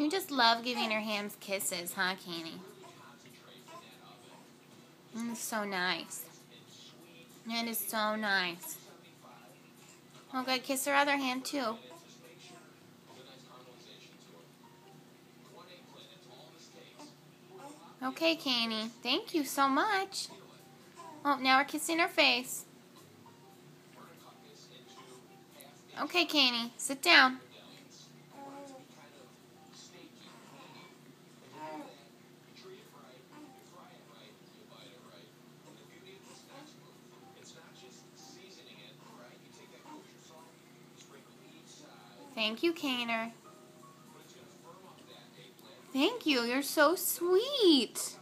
You just love giving your hands kisses, huh, Candy? It's so nice. It is so nice. Oh, good. Kiss her other hand, too. Okay, Candy. Thank you so much. Oh, now we're kissing her face. Okay, Candy. Sit down. Thank you, Kaner. Thank you. You're so sweet.